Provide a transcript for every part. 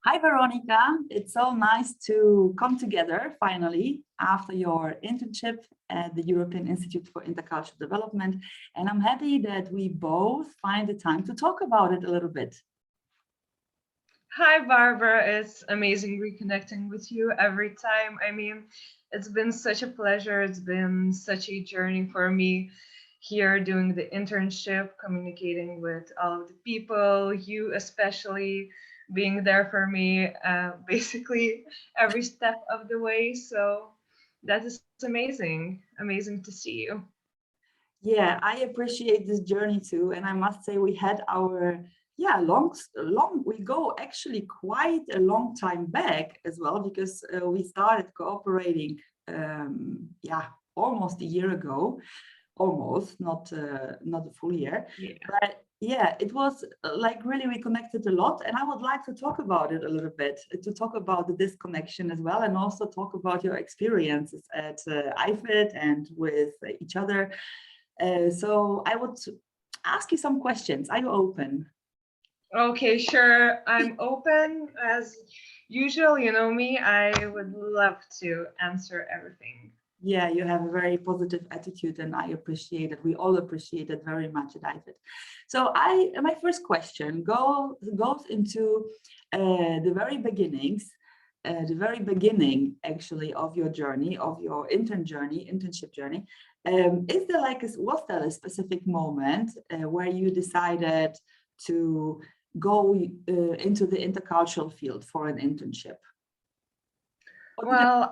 Hi, Veronika. It's so nice to come together finally after your internship at the European Institute for Intercultural Development. And I'm happy that we both find the time to talk about it a little bit. Hi, Barbara. It's amazing reconnecting with you every time. I mean, it's been such a pleasure. It's been such a journey for me here doing the internship, communicating with all of the people, you especially being there for me basically every step of the way. So that is amazing. Amazing to see you. Yeah, I appreciate this journey too. And I must say we had our we go actually quite a long time back as well, because we started cooperating almost a year ago, almost not a full year. Yeah. But yeah, it was like really we connected a lot, and I would like to talk about it a little bit, to talk about the disconnection as well, and also talk about your experiences at EIFID and with each other. So I would ask you some questions. Are you open? Okay, sure. I'm open as usual. You know me, I would love to answer everything. Yeah, you have a very positive attitude, and I appreciate it. We all appreciate it very much at IFID. So my first question goes into the very beginnings, the very beginning actually of your journey, of your internship journey. Was there a specific moment where you decided to go into the intercultural field for an internship? Well,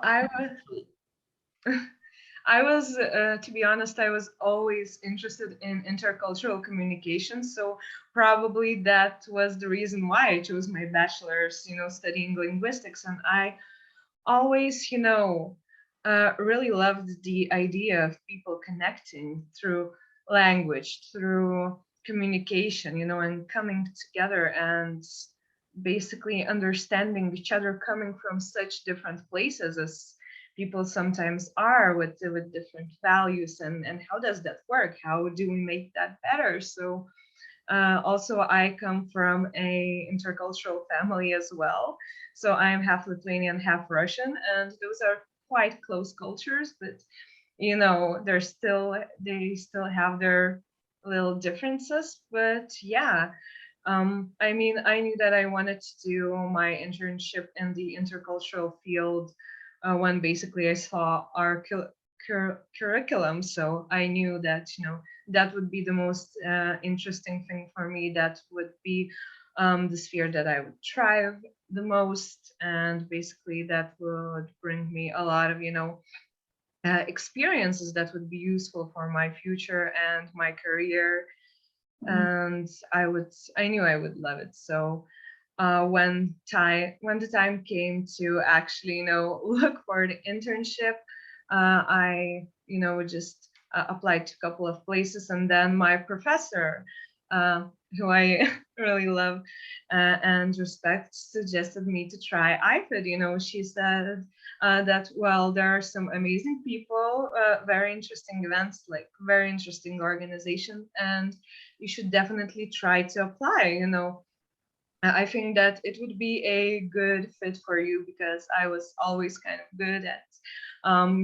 I was, to be honest, I was always interested in intercultural communication. So probably that was the reason why I chose my bachelor's, studying linguistics. And I always, really loved the idea of people connecting through language, through communication, and coming together and basically understanding each other, coming from such different places as people sometimes are, with different values, and how does that work? How do we make that better? So also, I come from a intercultural family as well. So I'm half Lithuanian, half Russian, and those are quite close cultures, but they still have their little differences. But yeah, I mean, I knew that I wanted to do my internship in the intercultural field when basically I saw our curriculum. So I knew that, that would be the most interesting thing for me. That would be the sphere that I would thrive the most. And basically that would bring me a lot of, experiences that would be useful for my future and my career. And I knew I would love it. So when the time came to actually, look for the internship, I, just applied to a couple of places, and then my professor, who I really love and respect, suggested me to try EIFID. She said that, well, there are some amazing people, very interesting events, like very interesting organization, and you should definitely try to apply. I think that it would be a good fit for you, because I was always kind of good at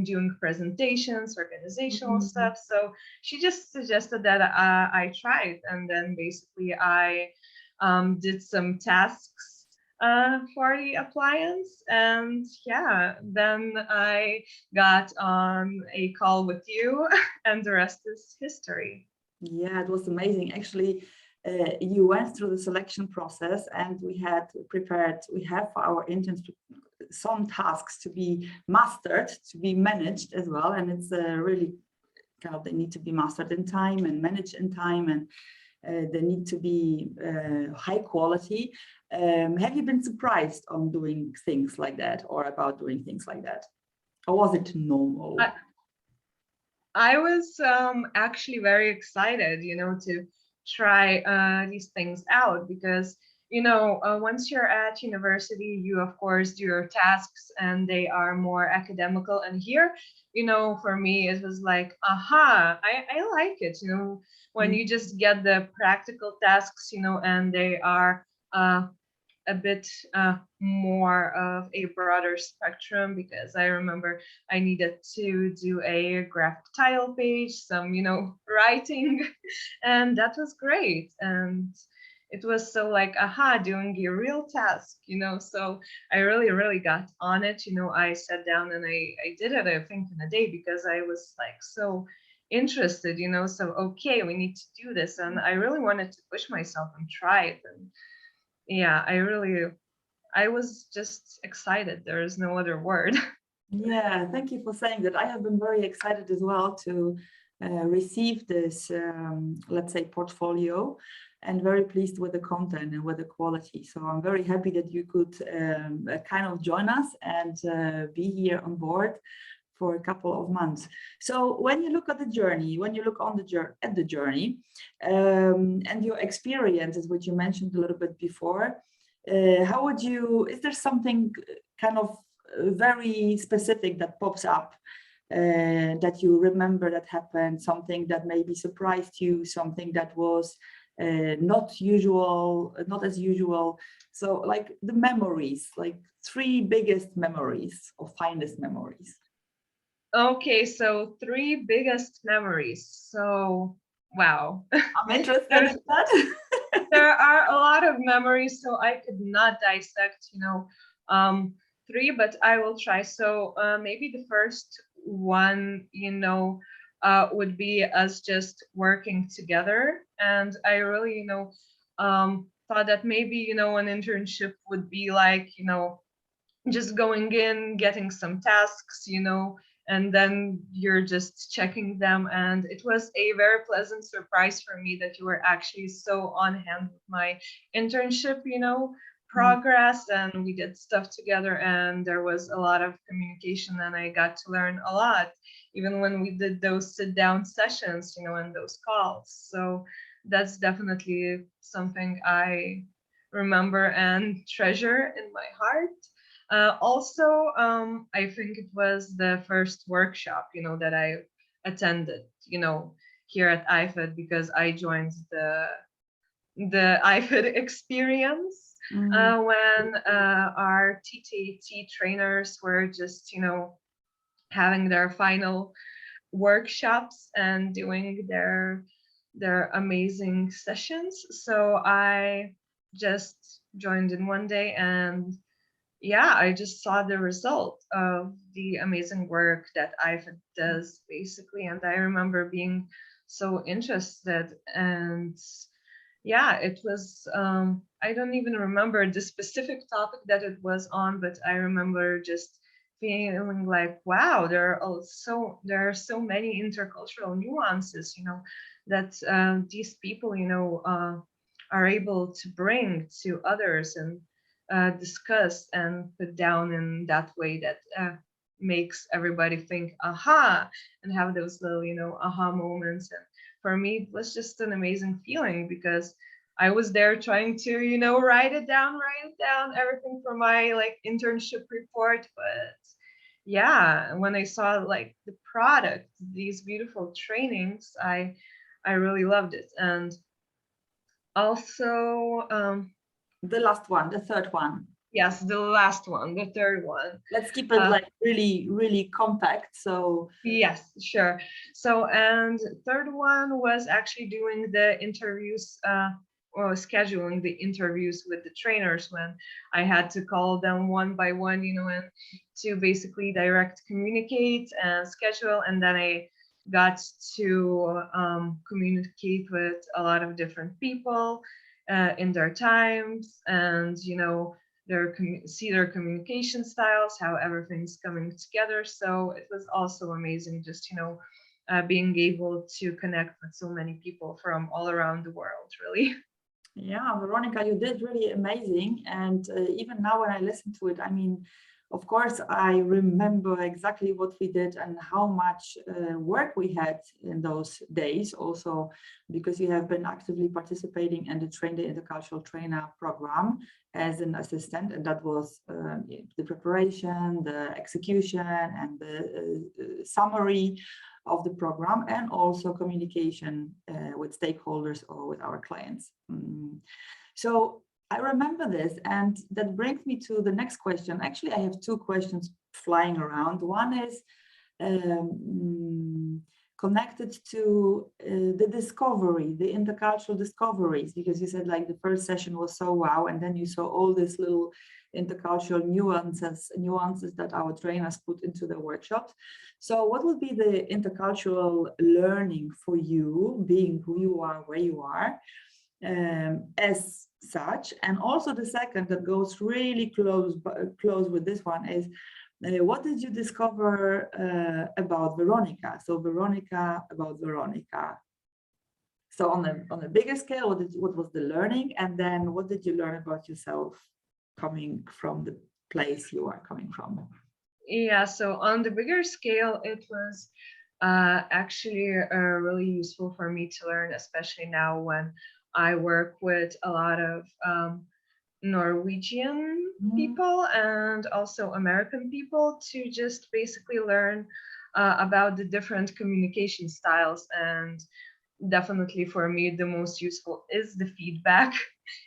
doing presentations, organizational stuff. So she just suggested that I try it, and then basically I did some tasks for the appliance, and yeah, then I got on a call with you, and the rest is history. Yeah, it was amazing. Actually, you went through the selection process, and we have for our interns some tasks to be mastered, to be managed as well. And it's really kind of, they need to be mastered in time and managed in time, and they need to be high quality. Have you been surprised on doing things like that, or about doing things like that? Or was it normal? I was actually very excited, to try these things out, because, once you're at university, you of course do your tasks, and they are more academical. And here, for me, it was like, aha, I like it, when you just get the practical tasks, and they are a bit more of a broader spectrum, because I remember I needed to do a graphic title page, some, writing, and that was great. And it was so like, aha, doing a real task, so I really, really got on it. I sat down and I did it, I think, in a day, because I was like so interested, so okay, we need to do this. And I really wanted to push myself and try it. And yeah, I was just excited. There is no other word. Yeah, thank you for saying that. I have been very excited as well to receive this, let's say, portfolio, and very pleased with the content and with the quality. So I'm very happy that you could kind of join us and be here on board for a couple of months. So when you look at the journey, when you look on the journey, and your experiences, which you mentioned a little bit before, how would you, is there something kind of very specific that pops up that you remember that happened, something that maybe surprised you, something that was not usual, not as usual? So like the memories, like 3 biggest memories or finest memories. Okay, so 3 biggest memories. So, wow. I'm interested in that. There are a lot of memories, so I could not dissect, 3, but I will try. So maybe the first one, would be us just working together. And I really, thought that maybe, an internship would be like, just going in, getting some tasks, and then you're just checking them. And it was a very pleasant surprise for me that you were actually so on hand with my internship, progress, and we did stuff together, and there was a lot of communication, and I got to learn a lot, even when we did those sit down sessions, and those calls. So that's definitely something I remember and treasure in my heart. Also, I think it was the first workshop, that I attended, here at EIFID, because I joined the EIFID experience when our TTT trainers were just, having their final workshops and doing their amazing sessions. So I just joined in one day, and yeah, I just saw the result of the amazing work that IFID does, basically. And I remember being so interested. And yeah, it was, I don't even remember the specific topic that it was on, but I remember just feeling like, wow, there are so many intercultural nuances, that these people, are able to bring to others, and discuss and put down in that way that makes everybody think, aha, and have those little, aha moments. And for me, it was just an amazing feeling, because I was there trying to, write it down, everything for my like internship report. But yeah, when I saw like the product, these beautiful trainings, I really loved it. And also, the last one, the third one. yes, the last one, the third one. Let's keep it like really, really compact. So yes, sure. So, and third one was actually doing the interviews, or scheduling the interviews with the trainers, when I had to call them one by one, and to basically direct communicate and schedule. And then I got to communicate with a lot of different people in their times, and see their communication styles, how everything's coming together. So it was also amazing, just being able to connect with so many people from all around the world, really. yeah, Veronika, you did really amazing. And even now when I listen to it, I mean, of course, I remember exactly what we did and how much work we had in those days, also because you have been actively participating in the Train the Intercultural Trainer program as an assistant. And that was the preparation, the execution, and the summary of the program, and also communication with stakeholders or with our clients. So I remember this, and that brings me to the next question. Actually, I have two questions flying around. One is connected to the discovery, the intercultural discoveries, because you said like the first session was so wow, and then you saw all these little intercultural nuances that our trainers put into the workshops. So what would be the intercultural learning for you, being who you are, where you are, as such? And also the second that goes really close with this one is, what did you discover about Veronika? So Veronika about Veronika. So on a bigger scale, what was the learning? And then what did you learn about yourself coming from the place you are coming from? Yeah, so on the bigger scale, it was actually really useful for me to learn, especially now when I work with a lot of Norwegian people and also American people, to just basically learn about the different communication styles. And definitely for me, the most useful is the feedback,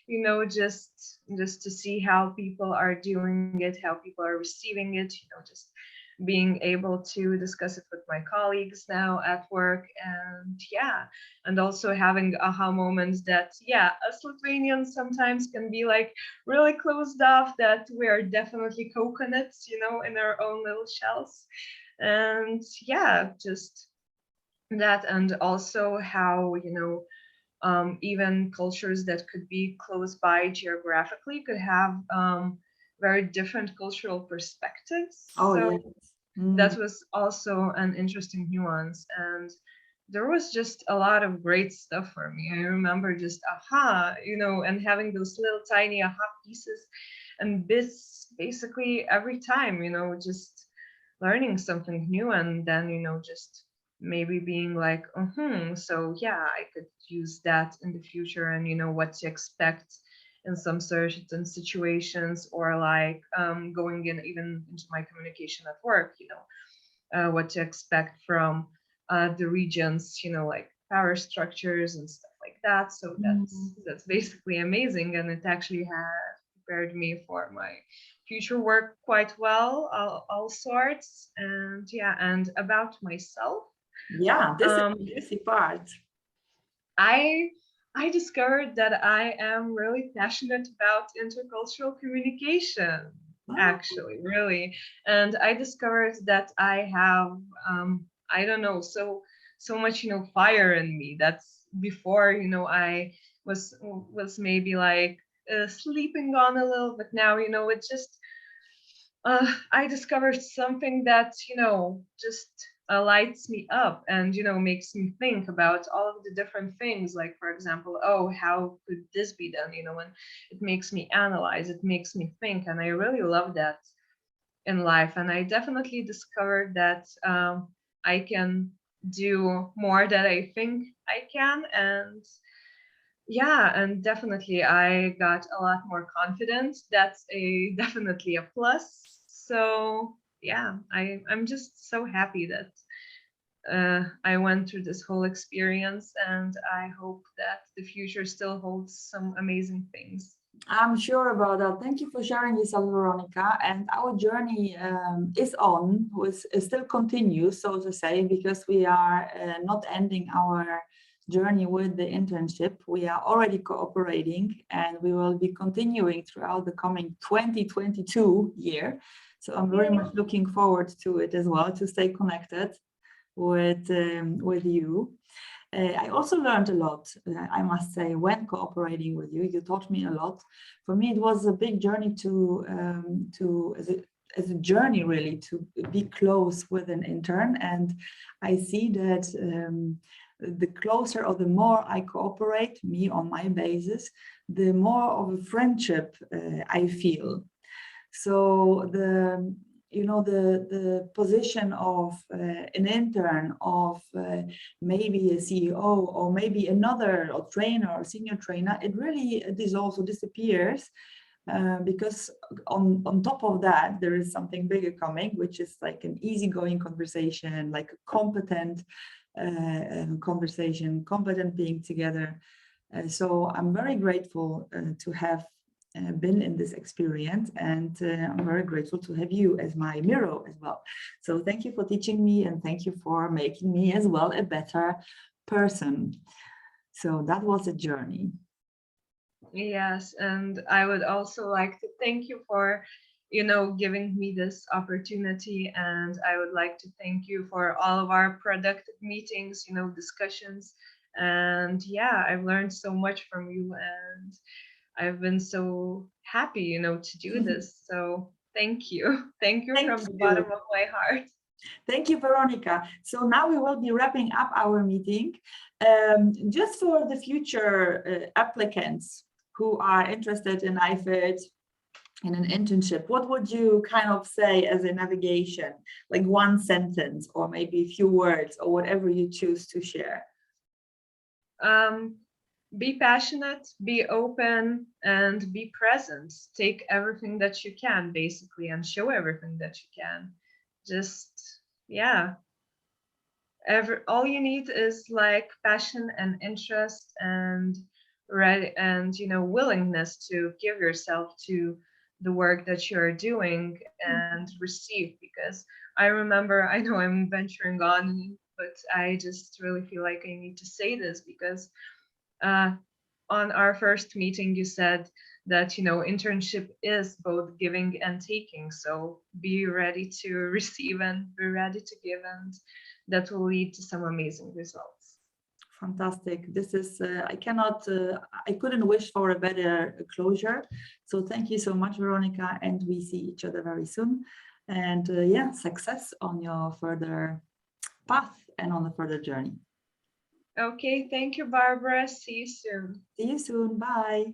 you know, just to see how people are doing it, how people are receiving it, you know, just being able to discuss it with my colleagues now at work. And yeah, and also having aha moments that, yeah, us Lithuanians sometimes can be like really closed off, that we are definitely coconuts, you know, in our own little shells. And yeah, just that. And also how, you know, even cultures that could be close by geographically could have very different cultural perspectives. Oh, so yes. that was also an interesting nuance. And there was just a lot of great stuff for me. I remember just aha, you know, and having those little tiny aha pieces and bits basically every time, you know, just learning something new. And then, you know, just maybe being like, so yeah, I could use that in the future, and you know what to expect in some certain situations, or like going in even into my communication at work, you know, what to expect from the regions, you know, like power structures and stuff like that. So that's basically amazing, and it actually had prepared me for my future work quite well, all sorts. And yeah, and about myself, Yeah, this is the juicy part. I discovered that I am really passionate about intercultural communication, actually, really. And I discovered that I have, I don't know, so much, you know, fire in me. That's before, you know, I was maybe like sleeping on a little, but now, you know, it just I discovered something that, you know, just lights me up, and, you know, makes me think about all of the different things. Like, for example, oh, how could this be done? You know, and it makes me analyze, it makes me think. And I really love that in life. And I definitely discovered that I can do more than I think I can. And yeah, and definitely I got a lot more confidence. That's a definitely a plus. So yeah, I'm just so happy that I went through this whole experience, and I hope that the future still holds some amazing things. I'm sure about that. Thank you for sharing this, Veronika. And our journey is on, still continues, so to say, because we are not ending our journey with the internship. We are already cooperating, and we will be continuing throughout the coming 2022 year. So I'm very much looking forward to it as well, to stay connected with you. I also learned a lot, I must say, when cooperating with you. You taught me a lot. For me, it was a big journey as a journey really, to be close with an intern. And I see that the closer or the more I cooperate, me on my basis, the more of a friendship I feel. So the position of an intern, of maybe a CEO, or maybe another or trainer or senior trainer, it really also disappears, because on top of that there is something bigger coming, which is like an easygoing conversation, like a competent conversation, competent being together. So I'm very grateful to have been in this experience, and I'm very grateful to have you as my mirror as well. So thank you for teaching me, and thank you for making me as well a better person. So that was a journey. Yes, and I would also like to thank you for, giving me this opportunity. And I would like to thank you for all of our productive meetings, discussions. And yeah, I've learned so much from you, and I've been so happy, to do this. So thank you. Thank you from the bottom of my heart. Thank you, Veronika. So now we will be wrapping up our meeting. Just for the future applicants who are interested in EIFID, in an internship, what would you kind of say as a navigation, like one sentence or maybe a few words or whatever you choose to share? Be passionate, be open, and be present. Take everything that you can, basically, and show everything that you can. Just, yeah. All you need is like passion and interest and willingness to give yourself to the work that you're doing and receive. Because I remember, I know I'm venturing on, but I just really feel like I need to say this because on our first meeting, you said that, internship is both giving and taking. So be ready to receive and be ready to give, and that will lead to some amazing results. Fantastic. This is, I couldn't wish for a better closure. So thank you so much, Veronika, and we see each other very soon. And yeah, success on your further path and on the further journey. Okay, thank you, Barbara. See you soon. See you soon. Bye.